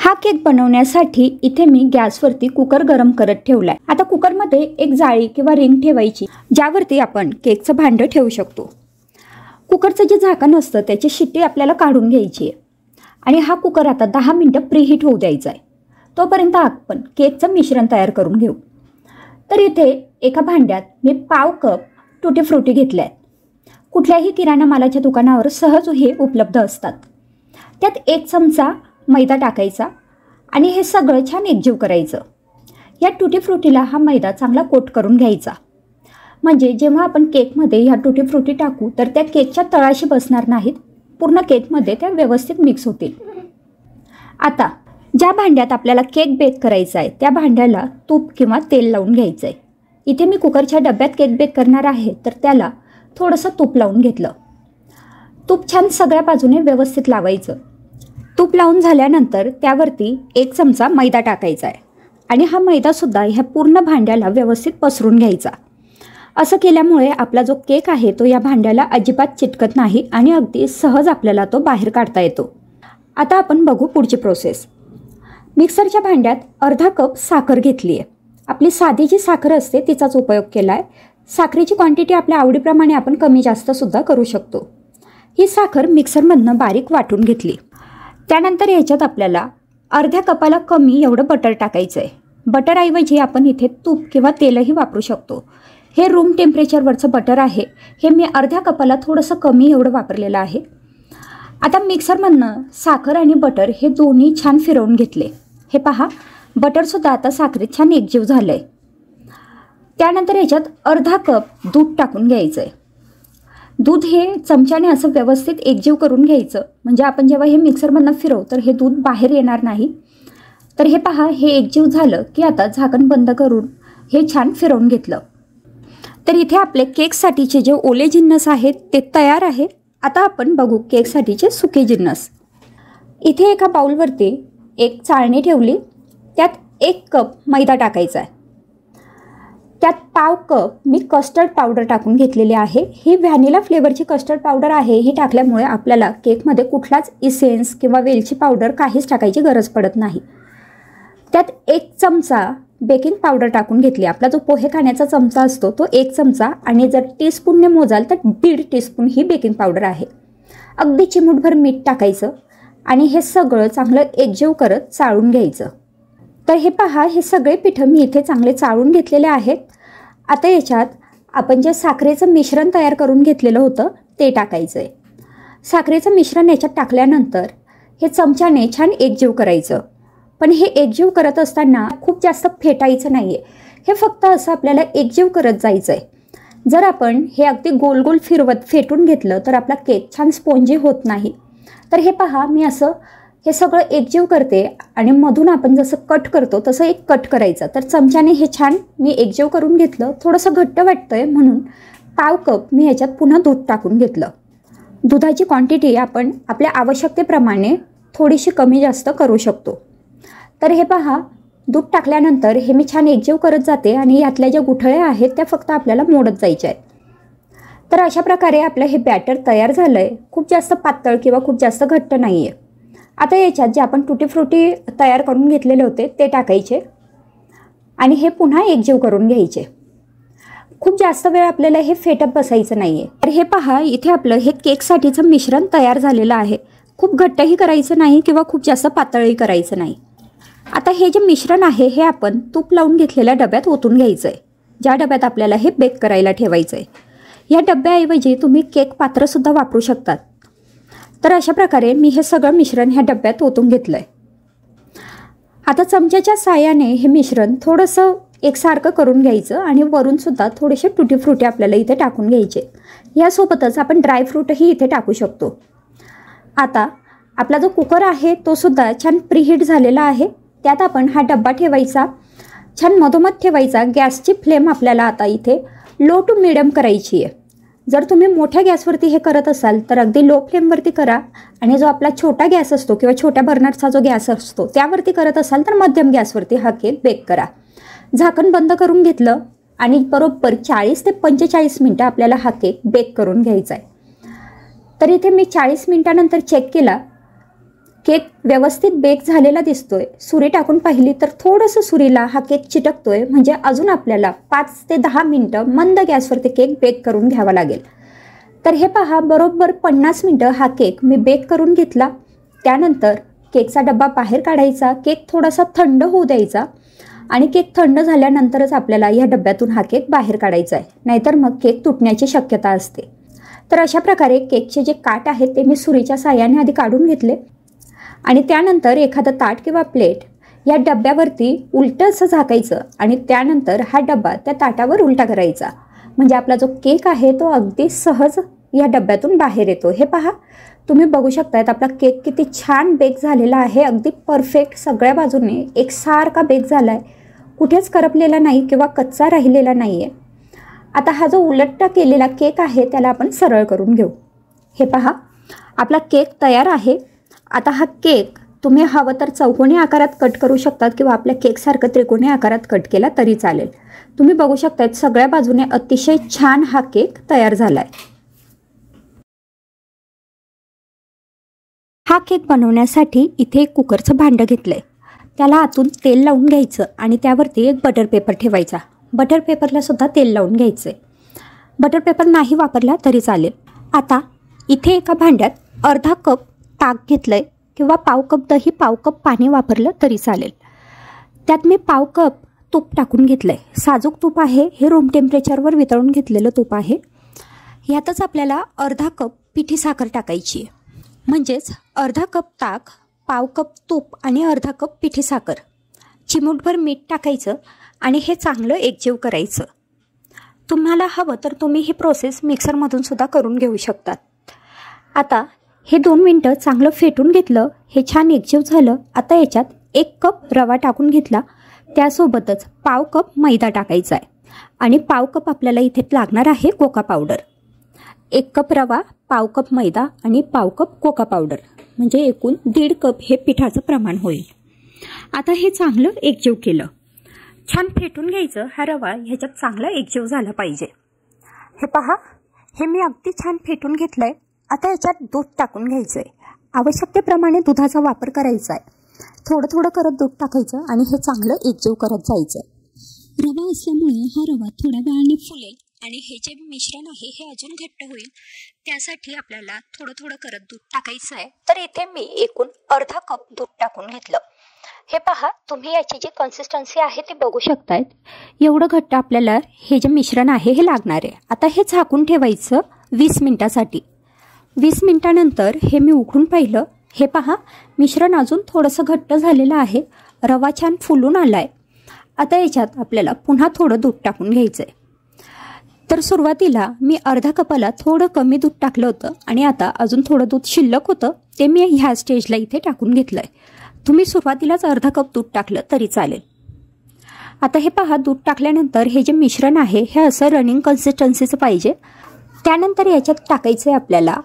हा केक बनवण्यासाठी इथे मी गॅसवरती कुकर गरम करत ठेवलाय। आता कुकरमध्ये एक जाळी किंवा रिंग ठेवायची ज्यावरती आपण केकचं भांडं ठेवू शकतो। कुकरचं जे झाकण असतं त्याची शिट्टी आपल्याला काढून घ्यायची आहे आणि हा कुकर आता 10 मिनिटं प्रीहीट होऊ द्यायचा आहे। तोपर्यंत आपण केकचं मिश्रण तयार करून घेऊ। तर इथे एका भांड्यात मी पाव कप टुटी फ्रुटी घेतले आहेत। कुठल्याही किराणा मालाच्या दुकानावर सहज हे उपलब्ध असतात। त्यात 1 चमचा मैदा टाकायचा आणि हे सगळं छान एकजीव करायचं। या टुटी फ्रुटीला हा मैदा चांगला कोट करून घ्यायचा, म्हणजे जेव्हा आपण केकमध्ये ह्या टुटी फ्रुटी टाकू तर त्या केकच्या तळाशी बसणार नाहीत, पूर्ण केकमध्ये त्या व्यवस्थित मिक्स होतील। आता ज्या भांड्यात आपल्याला केक बेक करायचा आहे त्या भांड्याला तूप किंवा तेल लावून घ्यायचं आहे। इथे मी कुकरच्या डब्यात केक बेक करणार आहे तर त्याला थोडंसं तूप लावून घेतलं। तूप छान सगळ्या बाजूने व्यवस्थित लावायचं। तूप लावून झाल्यानंतर त्यावरती 1 चमचा मैदा टाकायचा आहे आणि हा मैदासुद्धा ह्या पूर्ण भांड्याला व्यवस्थित पसरून घ्यायचा। असं केल्यामुळे आपला जो केक आहे तो या भांड्याला अजिबात चिटकत नाही आणि अगदी सहज आपल्याला तो बाहेर काढता येतो। आता आपण बघू पुढची प्रोसेस। मिक्सरच्या भांड्यात अर्धा कप साखर घेतली आहे। आपली साधी जी साखर असते तिचाच उपयोग केला आहे। साखरेची क्वांटिटी आपल्या आवडीप्रमाणे आपण कमी जास्त सुद्धा करू शकतो। ही साखर मिक्सरमधनं बारीक वाटून घेतली। त्यानंतर ह्याच्यात आपल्याला अर्ध्या कपाला कमी एवढं बटर टाकायचं आहे। बटरऐवजी आपण इथे तूप किंवा तेलही वापरू शकतो। हे रूम टेम्परेचरवरचं बटर आहे। हे मी अर्ध्या कपाला थोडंसं कमी एवढं वापरलेलं आहे। आता मिक्सरमधनं साखर आणि बटर हे दोन्ही छान फिरवून घेतले। हे पहा, बटरसुद्धा आता साखरेत छान एकजीव झालं आहे। त्यानंतर ह्याच्यात अर्धा कप दूध टाकून घ्यायचं आहे। दूध हे चमच्याने असं व्यवस्थित एकजीव करून घ्यायचं, म्हणजे आपण जेव्हा हे मिक्सरमधनं फिरवू तर हे दूध बाहेर येणार नाही। तर हे पहा, हे एकजीव झालं की आता झाकण बंद करून हे छान फिरवून घेतलं। तर इथे आपले केकसाठीचे जे ओले जिन्नस आहेत ते तयार आहे। आता आपण बघू केकसाठीचे सुके जिन्नस। इथे एका बाउलवरती एक चाळणी ठेवली, त्यात 1 कप मैदा टाकायचा आहे। त्यात पाव कप मी कस्टर्ड पावडर टाकून घेतलेली आहे। ही व्हॅनिला फ्लेवरची कस्टर्ड पावडर आहे। ही टाकल्यामुळे आपल्याला केकमध्ये कुठलाच इसेन्स किंवा वेलची पावडर काहीच टाकायची गरज पडत नाही। त्यात 1 चमचा बेकिंग पावडर टाकून घेतली। आपला जो पोहे खाण्याचा चमचा असतो तो 1 चमचा आणि जर टीस्पूनने मोजाल तर 1.5 टीस्पून ही बेकिंग पावडर आहे। अगदी चिमूटभर मीठ टाकायचं आणि हे सगळं चांगलं एकजीव करत चाळून घ्यायचं। तर हे पहा, हे सगळे पिठं मी इथे चांगले चाळून घेतलेले आहेत। आता याच्यात आपण जे साखरेचं मिश्रण तयार करून घेतलेलं होतं ते टाकायचं आहे। साखरेचं मिश्रण याच्यात टाकल्यानंतर हे चमच्याने छान एकजीव करायचं, पण हे एकजीव करत असताना खूप जास्त फेटायचं नाही आहे। हे फक्त असं आपल्याला एकजीव करत जायचं आहे। जर आपण हे अगदी गोल गोल फिरवत फेटून घेतलं तर आपला केक छान स्पॉन्जी होत नाही। तर हे पहा, मी असं हे सगळं एकजीव करते आणि मधून आपण जसं कट करतो तसं एक कट करायचं। तर चमच्याने हे छान मी एकजीव करून घेतलं। थोडंसं घट्ट वाटतंय म्हणून पाव कप मी ह्याच्यात पुन्हा दूध टाकून घेतलं। दुधाची क्वांटिटी आपण आपल्या आवश्यकतेप्रमाणे थोडीशी कमी जास्त करू शकतो। तर हे पहा, दूध टाकल्यानंतर हे मी छान एकजीव करत जाते आणि यातल्या ज्या गुठळ्या आहेत त्या फक्त आपल्याला मोडत जायच्या आहेत। तर अशा प्रकारे आपलं हे बॅटर तयार झालं आहे। खूप जास्त पातळ किंवा खूप जास्त घट्ट नाही आहे। आता याच्यात जे आपण टुटी फ्रुटी तयार करून घेतलेले होते ते टाकायचे आणि हे पुन्हा एकजीव करून घ्यायचे। खूप जास्त वेळ आपल्याला हे फेटत बसायचं नाही आहे। तर हे पहा, इथे आपलं हे केकसाठीचं मिश्रण तयार झालेलं आहे। खूप घट्टही करायचं नाही किंवा खूप जास्त पातळही करायचं नाही। आता हे जे मिश्रण आहे हे आपण तूप लावून घेतलेल्या डब्यात ओतून घ्यायचं आहे, ज्या डब्यात आपल्याला हे बेक करायला ठेवायचं आहे। या डब्याऐवजी तुम्ही केक पात्रसुद्धा वापरू शकतात। तर अशा प्रकारे मी हे सगळं मिश्रण ह्या डब्यात ओतून घेतलं आहे। आता चमच्याच्या साहाय्याने हे मिश्रण थोडंसं एकसारखं करून घ्यायचं आणि वरूनसुद्धा थोडेसे टुटी फ्रुटी आपल्याला इथे टाकून घ्यायचे। यासोबतच आपण ड्रायफ्रूटही इथे टाकू शकतो। आता आपला जो कुकर आहे तो सुद्धा छान प्रीहीट झालेला आहे। त्यात आपण हा डब्बा ठेवायचा, छान मधोमध ठेवायचा। गॅसची फ्लेम आपल्याला आता इथे लो टू मिडियम करायची आहे। जर तुम्ही मोठ्या गॅसवरती हे करत असाल तर अगदी लो फ्लेमवरती करा आणि जो आपला छोटा गॅस असतो किंवा छोट्या बर्नरचा जो गॅस असतो त्यावरती करत असाल तर मध्यम गॅसवरती हा केक बेक करा। झाकण बंद करून घेतलं आणि बरोबर 40 ते 45 मिनिटं आपल्याला हा केक बेक करून घ्यायचा आहे। तर इथे मी 40 मिनिटानंतर चेक केला केक व्यवस्थित बेक झालेला दिसतोय, सुरी टाकून पाहिली तर थोडंसं सुरीला हा केक चिटकतोय, म्हणजे अजून आपल्याला 5 ते 10 मिनिटं मंद गॅसवरती केक बेक करून घ्यावा लागेल। तर हे पहा, बरोबर 50 मिनिटं हा केक मी बेक करून घेतला। त्यानंतर केकचा डब्बा बाहेर काढायचा, केक थोडासा थंड होऊ द्यायचा आणि केक थंड झाल्यानंतरच आपल्याला या डब्यातून हा केक बाहेर काढायचा आहे, नाहीतर मग केक तुटण्याची शक्यता असते। तर अशा प्रकारे केकचे जे काट आहेत ते मी सुरीच्या साहाय्याने आधी काढून घेतले आणि त्यानंतर एखादं ताट किंवा प्लेट या डब्यावरती उलटं असं झाकायचं आणि त्यानंतर हा डब्बा त्या ताटावर उलटा करायचा, म्हणजे आपला जो केक आहे तो अगदी सहज या डब्यातून बाहेर येतो। हे पहा, तुम्ही बघू शकतायत आपला केक किती छान बेक झालेला आहे, अगदी परफेक्ट सगळ्या बाजूने एकसारखा बेक झाला आहे, कुठेच करपलेला नाही किंवा कच्चा राहिलेला नाही आहे। आता हा जो उलटा केलेला केक आहे त्याला आपण सरळ करून घेऊ। हे पहा, आपला केक तयार आहे। आता हा केक तुम्ही हवं तर चौकोनी आकारात कट करू शकतात किंवा आपल्या केकसारखं त्रिकोणी आकारात कट केला तरी चालेल। तुम्ही बघू शकतायत सगळ्या बाजूने अतिशय छान हा केक तयार झाला आहे। हा केक बनवण्यासाठी इथे एक कुकरचं भांडं घेतलंय, त्याला आतून तेल लावून घ्यायचं आणि त्यावरती एक बटर पेपर ठेवायचा। बटर पेपरला सुद्धा तेल लावून घ्यायचं आहे, बटर पेपर नाही वापरला तरी चालेल। आता इथे एका भांड्यात अर्धा कप ताक घेतलंय किंवा पाव कप दही, पाव कप पाणी वापरलं तरी चालेल। त्यात मी पाव कप तूप टाकून घेतलंय, साजूक तूप आहे, हे रूम टेम्परेचरवर वितळून घेतलेलं तूप आहे। यातच आपल्याला अर्धा कप पिठी साखर टाकायची आहे, म्हणजेच अर्धा कप ताक, पाव कप तूप आणि अर्धा कप पिठी साखर, चिमूटभर मीठ टाकायचं आणि हे चांगलं एकजीव करायचं। तुम्हाला हवं तर तुम्ही ही प्रोसेस मिक्सरमधून सुद्धा करून घेऊ शकतात। आता हे 2 मिनिटं चांगलं फेटून घेतलं, हे छान एकजीव झालं। आता याच्यात 1 कप रवा टाकून घेतला, त्यासोबतच पाव कप मैदा टाकायचा आहे आणि पाव कप आपल्याला इथे लागणार आहे कोका पावडर। 1 कप रवा, पाव कप मैदा आणि पाव कप कोका पावडर, म्हणजे एकूण 1.5 कप हे पिठाचं प्रमाण होईल। आता हे चांगलं एकजीव केलं, छान फेटून घ्यायचं। हा रवा ह्याच्यात चांगला एकजीव झाला पाहिजे। हे पहा, हे मी अगदी छान फेटून घेतलंय। आता याच्यात दूध टाकून घ्यायचं आहे, आवश्यकतेप्रमाणे दुधाचा वापर करायचा आहे। थोडं थोडं करत दूध टाकायचं आणि हे चांगलं एकजीव करत जायचं। रवा असल्यामुळे हा रवा थोड्या वेळाने फुलेल आणि हे जे मिश्रण आहे हे अजून घट्ट होईल, त्यासाठी आपल्याला थोडं थोडं करत दूध टाकायचं आहे। तर इथे मी एकूण अर्धा कप दूध टाकून घेतलं। हे पहा, तुम्ही याची जी कन्सिस्टन्सी आहे ती बघू शकतायत, एवढं घट्ट आपल्याला हे जे मिश्रण आहे हे लागणार आहे। आता हे झाकून ठेवायचं 20 मिनिटासाठी। 20 मिनिटानंतर हे मी उघडून पाहिलं, हे पहा, मिश्रण अजून थोडंसं घट्ट झालेलं आहे, रवा छान फुलून आलाय। आता याच्यात आपल्याला पुन्हा थोडं दूध टाकून घ्यायचं आहे। तर सुरुवातीला मी अर्धा कपाला थोडं कमी दूध टाकलं होतं आणि आता अजून थोडं दूध शिल्लक होतं, ते मी ह्या स्टेजला इथे टाकून घेतलं आहे। तुम्ही सुरुवातीलाच अर्धा कप दूध टाकलं तरी चालेल। आता हे पहा, दूध टाकल्यानंतर हे जे मिश्रण आहे हे असं रनिंग कन्सिस्टन्सीचं पाहिजे। त्यानंतर याच्यात टाकायचं आहे आपल्याला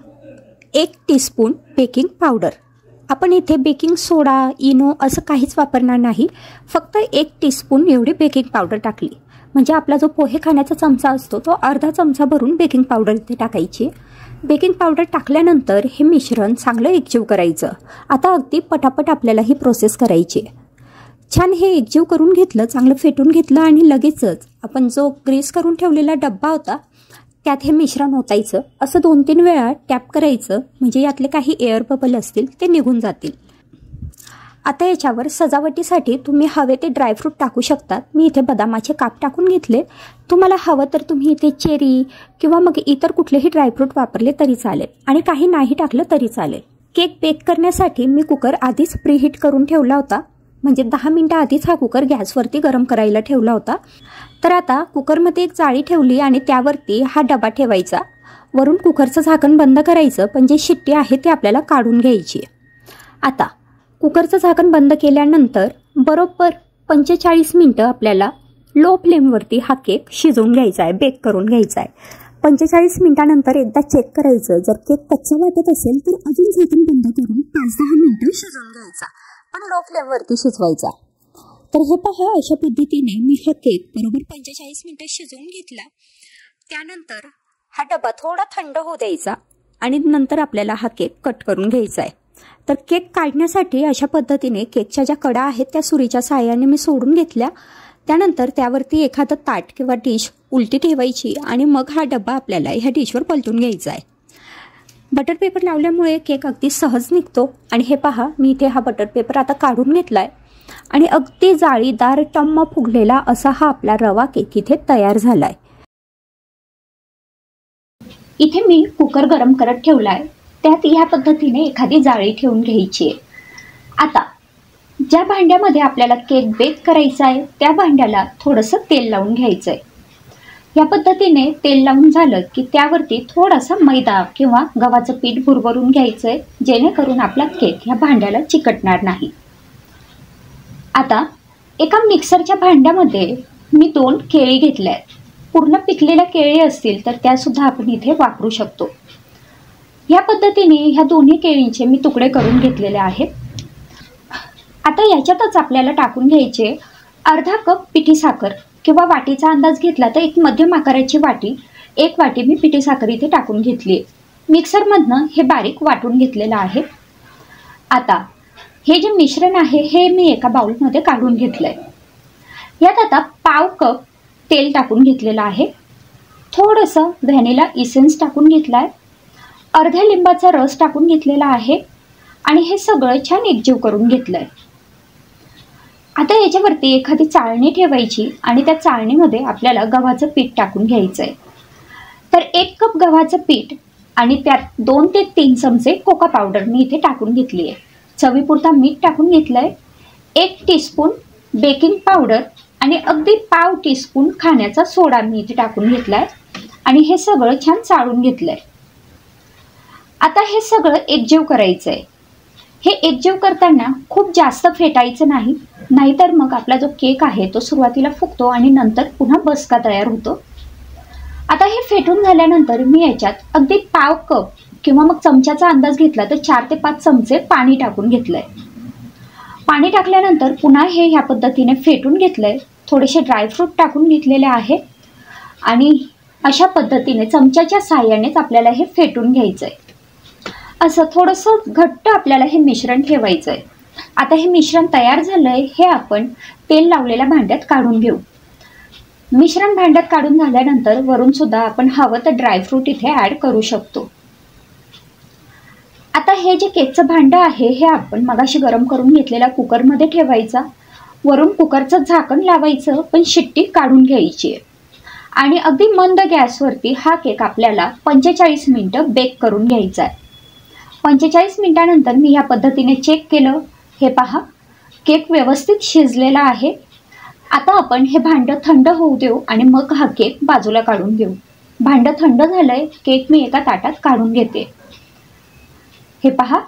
1 टीस्पून बेकिंग पावडर। आपण इथे बेकिंग सोडा, इनो असं काहीच वापरणार नाही, फक्त 1 टीस्पून एवढी बेकिंग पावडर टाकली, म्हणजे आपला जो पोहे खाण्याचा चमचा असतो तो अर्धा चमचा भरून बेकिंग पावडर इथे टाकायची। बेकिंग पावडर टाकल्यानंतर हे मिश्रण चांगलं एकजीव करायचं। आता अगदी पटापट आपल्याला ही प्रोसेस करायची। छान हे एकजीव करून घेतलं, चांगलं फेटून घेतलं आणि लगेचच आपण जो ग्रीस करून ठेवलेला डब्बा होता त्यात हे मिश्रण ओतायचं। असं 2-3 वेळा टॅप करायचं, म्हणजे यातले काही एअर बबल असतील ते निघून जातील। आता याच्यावर सजावटीसाठी तुम्ही हवे ते ड्रायफ्रूट टाकू शकतात। मी इथे बदामाचे काप टाकून घेतले, तुम्हाला हवं तर तुम्ही इथे चेरी किंवा मग इतर कुठलेही ड्रायफ्रूट वापरले तरी चालेल आणि काही नाही टाकलं तरी चालेल। केक बेक करण्यासाठी मी कुकर आधीच प्रीहीट करून ठेवला होता, म्हणजे 10 मिनिटं आधीच हा कुकर गॅसवरती गरम करायला ठेवला होता। तर आता कुकरमध्ये एक जाळी ठेवली आणि त्यावरती हा डबा ठेवायचा, वरून कुकरचं झाकण बंद करायचं, पण जी शिट्टी आहे ती आपल्याला काढून घ्यायची। आता कुकरचं झाकण बंद केल्यानंतर बरोबर 45 मिनिटं आपल्याला लो फ्लेमवरती हा केक शिजवून घ्यायचा आहे, बेक करून घ्यायचा आहे। 45 मिनिटानंतर एकदा चेक करायचं, जर केक कच्चा वाटत असेल तर अजून झाकण बंद करून 5-10 मिनिटं शिजवून घ्यायचा, पण लो फ्लेमवरती शिजवायचा। तर हे पहा, अशा पद्धतीने मी हा केक बरोबर 45 मिनिटं शिजवून घेतला। त्यानंतर हा डबा थोडा थंड होऊ द्यायचा आणि नंतर आपल्याला हा केक कट करून घ्यायचा आहे। तर केक काढण्यासाठी अशा पद्धतीने केकच्या ज्या कडा आहेत त्या सुरीच्या साहाय्याने मी सोडून घेतल्या। त्यानंतर त्यावरती एखादं ताट किंवा डिश उलटी ठेवायची आणि मग हा डबा आपल्याला ह्या डिशवर पलटून घ्यायचा आहे। बटर पेपर लावल्यामुळे केक अगदी सहज निघतो। आणि हे पहा, मी इथे हा बटर पेपर आता काढून घेतलाय आणि अगदी जाळीदार टम्म फुगलेला असा हा आपला रवा केक इथे तयार झालाय। इथे मी कुकर गरम करत ठेवलाय, त्यात ह्या पद्धतीने एखादी जाळी ठेवून घ्यायची आहे। आता ज्या भांड्यामध्ये आपल्याला केक बेक करायचा आहे त्या भांड्याला थोडंसं तेल लावून घ्यायचं आहे। या पद्धतीने तेल लावून झालं की त्यावरती थोडासा मैदा किंवा गव्हाचं पीठ भुरभरून घ्यायचं आहे, जेणेकरून आपला केक ह्या भांड्याला चिकटणार नाही। आता एका मिक्सरच्या भांड्यामध्ये मी 2 केळी घेतल्या आहेत। पूर्ण पिकलेल्या केळी असतील तर त्या सुद्धा आपण इथे वापरू शकतो। या पद्धतीने ह्या दोन्ही केळींचे मी तुकडे करून घेतलेले आहेत। आता याच्यातच आपल्याला टाकून घ्यायचे अर्धा कप पिठी साखर किंवा वाटीचा अंदाज घेतला तर एक मध्यम आकाराची वाटी, 1 वाटी मी पिठी साखर इथे टाकून घेतली आहे। मिक्सरमधनं हे बारीक वाटून घेतलेलं आहे। आता हे जे मिश्रण आहे हे मी एका बाउलमध्ये काढून घेतलंय। यात आता पाव कप तेल टाकून घेतलेलं आहे, थोडंसं व्हॅनिला इसेन्स टाकून घेतलाय, अर्ध्या लिंबाचा रस टाकून घेतलेला आहे आणि हे सगळं छान एकजीव करून घेतलंय। आता याच्यावरती एखादी चाळणी ठेवायची आणि त्या चाळणीमध्ये आपल्याला गव्हाचं पीठ टाकून घ्यायचंय। तर 1 कप गव्हाचं पीठ आणि त्यात 2 ते 3 चमचे कोका पावडर मी इथे टाकून घेतली आहे। चवीपुरता मीठ टाकून घेतलंय, 1 टीस्पून बेकिंग पावडर आणि अगदी पाव टीस्पून खाण्याचा सोडा मी इथे टाकून घेतलाय आणि हे सगळं छान चाळून घेतलंय। आता हे सगळं एकजीव करायचंय। हे एकजीव करताना खूप जास्त फेटायचं नाही, नाहीतर मग आपला जो केक आहे तो सुरुवातीला फुगतो आणि नंतर पुन्हा बसका तयार होतो। आता हे फेटून झाल्यानंतर मी याच्यात अगदी पाव कप किंवा मग चमच्याचा अंदाज घेतला तर 4 ते 5 चमचे पाणी टाकून घेतलंय। पाणी टाकल्यानंतर पुन्हा हे ह्या पद्धतीने फेटून घेतलंय, थोडेसे ड्रायफ्रूट टाकून घेतलेले आहे आणि अशा पद्धतीने चमच्याच्या साहाय्यानेच आपल्याला हे फेटून घ्यायचंय। असं थोडंसं घट्ट आपल्याला हे मिश्रण ठेवायचंय। आता हे मिश्रण तयार झालंय, हे आपण तेल लावलेल्या भांड्यात काढून घेऊ। मिश्रण भांड्यात काढून झाल्यानंतर वरून सुद्धा आपण हवं तर ड्रायफ्रूट इथे ॲड करू शकतो। आता हे जे केकचं भांडं आहे हे आपण मगाशी गरम करून घेतलेल्या कुकरमध्ये ठेवायचा, वरून कुकरचं झाकण लावायचं पण शिट्टी काढून घ्यायची आहे आणि अगदी मंद गॅसवरती हा केक आपल्याला 45 मिनिटं बेक करून घ्यायचा आहे। 45 मिनिटानंतर मी या पद्धतीने चेक केलं, हे पहा केक व्यवस्थित शिजलेला आहे। आता आपण हे भांडं थंड होऊ देऊ आणि मग हा केक बाजूला काढून घेऊ। भांडं थंड झालंय, केक मी एका ताटात काढून घेते। हे पहा,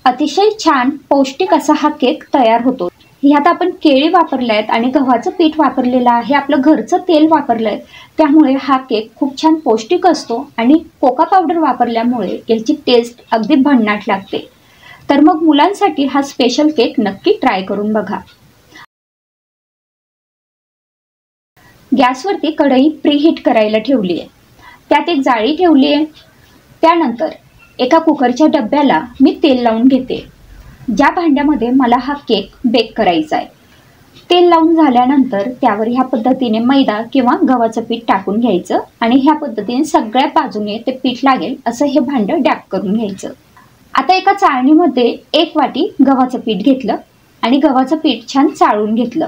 अतिशय छान पौष्टिक असा हा केक तयार होतो। ह्यात आपण केळी वापरले आहेत आणि गव्हाचं पीठ वापरलेलं आहे, आपलं घरचं तेल वापरलंय, त्यामुळे हा केक खूप छान पौष्टिक असतो आणि कोका पावडर वापरल्यामुळे याची टेस्ट अगदी भन्नाट लागते। तर मग मुलांसाठी हा स्पेशल केक नक्की ट्राय करून बघा। गॅसवरती कढई प्रीहीट करायला ठेवली आहे, त्यात एक जाळी ठेवली आहे। त्यानंतर एका कुकरच्या डब्याला मी तेल लावून घेते, ज्या भांड्यामध्ये मला हा केक बेक करायचा आहे। तेल लावून झाल्यानंतर त्यावर ह्या पद्धतीने मैदा किंवा गव्हाचं पीठ टाकून घ्यायचं आणि ह्या पद्धतीने सगळ्या बाजूने ते पीठ लागेल असं हे भांडं डॅप करून घ्यायचं। आता एका चाळणीमध्ये 1 वाटी गव्हाचं पीठ घेतलं आणि गव्हाचं पीठ छान चाळून घेतलं।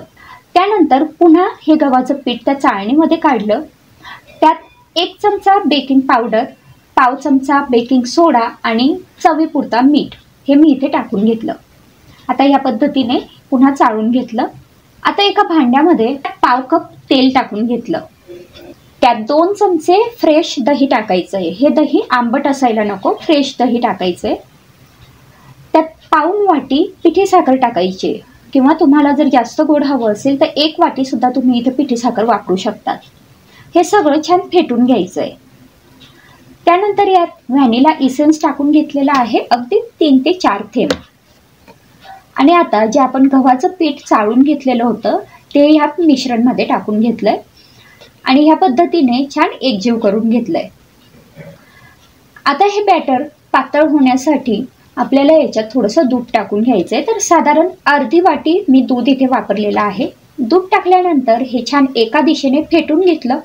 त्यानंतर पुन्हा हे गव्हाचं पीठ त्या चाळणीमध्ये काढलं, त्यात 1 चमचा बेकिंग पावडर, पाव चमचा बेकिंग सोडा आणि चवीपुरता मीठ हे मी इथे टाकून घेतलं। आता या पद्धतीने पुन्हा चाळून घेतलं। आता एका भांड्यामध्ये पाव कप तेल टाकून घेतलं, त्यात 2 चमचे फ्रेश दही टाकायचं आहे। हे दही आंबट असायला नको, फ्रेश दही टाकायचंय। त्यात पाऊण वाटी पिठी साखर टाकायची किंवा तुम्हाला जर जास्त गोड हवं असेल तर 1 वाटी सुद्धा तुम्ही इथे पिठी साखर वापरू शकता। हे सगळं छान फेटून घ्यायचंय। त्यानंतर यात व्हॅनिला इसेन्स टाकून घेतलेला आहे, अगदी 3 ते 4 थेंब। आणि आता जे आपण गव्हाचं पीठ चाळून घेतलेलं होतं ते ह्या मिश्रणमध्ये टाकून घेतलंय आणि ह्या पद्धतीने छान एकजीव करून घेतलंय। आता हे बॅटर पातळ होण्यासाठी आपल्याला याच्यात थोडंसं दूध टाकून घ्यायचं आहे. तर साधारण अर्धी वाटी मी दूध इथे वापरलेलं आहे. दूध टाकल्यानंतर हे छान एका दिशेने फेटून घेतलं.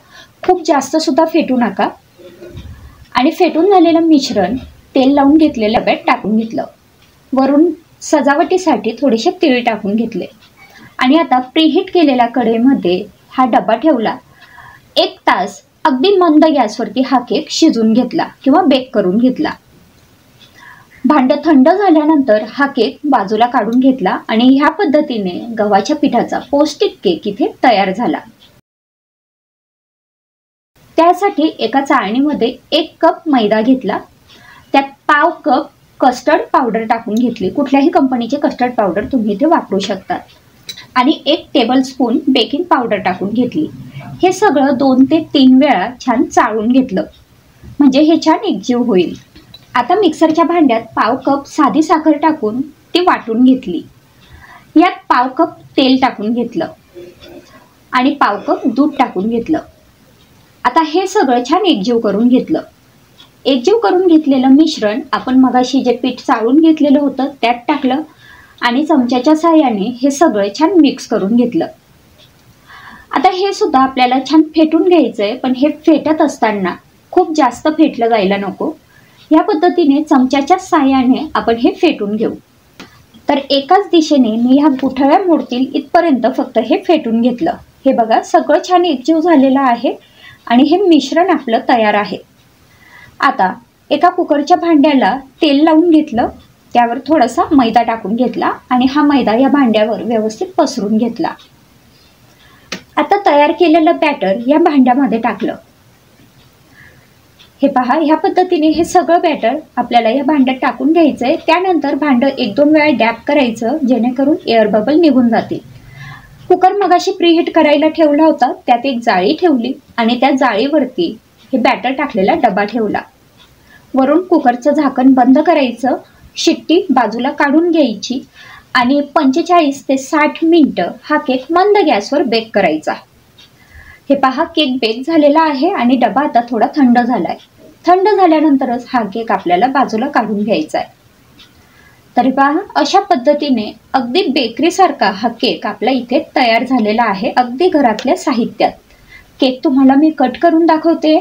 खूप जास्त सुद्धा फेटू नका. आणि फेटून झालेलं मिश्रण तेल लावून घेतलेल्या डब्यात टाकून घेतलं. वरून सजावटीसाठी थोडेसे तीळ टाकून घेतले. आणि आता प्रीहीट केलेल्या कढईमध्ये हा डबा ठेवला. 1 तास अगदी मंद गॅसवरती हा केक शिजून घेतला किंवा बेक करून घेतला. भांडं थंड झाल्यानंतर हा केक बाजूला काढून घेतला आणि ह्या पद्धतीने गव्हाच्या पिठाचा पौष्टिक केक इथे तयार झाला. त्यासाठी एका चाळणीमध्ये 1 कप मैदा घेतला. त्यात पाव कप कस्टर्ड पावडर टाकून घेतली. कुठल्याही कंपनीचे कस्टर्ड पावडर तुम्ही इथे वापरू शकता. आणि 1 टेबलस्पून बेकिंग पावडर टाकून घेतली. हे सगळं 2 ते 3 वेळा छान चाळून घेतलं, म्हणजे हे छान एकजीव होईल. आता मिक्सरच्या भांड्यात पाव कप साधी साखर टाकून ती वाटून घेतली. यात पाव कप तेल टाकून घेतलं आणि पाव कप दूध टाकून घेतलं. आता हे सगळं छान एकजीव करून घेतलं. एकजीव करून घेतलेलं मिश्रण आपण मगाशी जे पीठ चाळून घेतलेलं होतं त्यात टाकलं आणि चमच्याच्या साहाय्याने हे सगळं छान मिक्स करून घेतलं. आता हे सुद्धा आपल्याला छान फेटून घ्यायचं आहे, पण हे फेटत असताना खूप जास्त फेटलं जायला नको. या पद्धतीने चमच्याच्या साहाय्याने आपण हे फेटून घेऊ. तर एकाच दिशेने मी ह्या गुठळ्या मोडतील इथपर्यंत फक्त हे फेटून घेतलं. हे बघा सगळं छान एकजीव झालेलं आहे आणि हे मिश्रण आपलं तयार आहे. आता एका कुकरच्या भांड्याला तेल लावून घेतलं. त्यावर थोडासा मैदा टाकून घेतला आणि हा मैदा या भांड्यावर व्यवस्थित पसरून घेतला. आता तयार केलेलं बॅटर या भांड्यामध्ये टाकलं. हे पहा, ह्या पद्धतीने हे सगळं बॅटर आपल्याला या भांड्यात टाकून घ्यायचं आहे. त्यानंतर भांडं 1-2 वेळा डॅप करायचं, जेणेकरून एअर बबल निघून जातील. कुकर मगाशी प्रीहीट करायला ठेवला होता, त्यात एक जाळी ठेवली आणि त्या जाळीवरती हे बॅटर टाकलेला डबा ठेवला. वरून कुकरचं झाकण बंद करायचं, शिट्टी बाजूला काढून घ्यायची आणि 45 ते 60 मिनिटं हा केक मंद गॅसवर बेक करायचा. हे पहा, केक बेक झालेला आहे आणि डबा आता थोडा थंड झालाय. थंड झाल्यानंतरच हा केक आपल्याला बाजूला काढून घ्यायचा आहे. तरी पहा, अशा पद्धतीने अगदी बेकरीसारखा हा केक आपल्या इथे तयार झालेला आहे, अगदी घरातल्या साहित्यात. केक तुम्हाला मी कट करून दाखवते.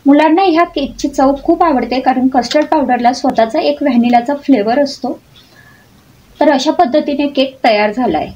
मुलांना ह्या केकची चव खूप आवडते, कारण कस्टर्ड पावडरला स्वतःचा एक व्हॅनिलाचा फ्लेवर असतो. तर अशा पद्धतीने केक तयार झालाय.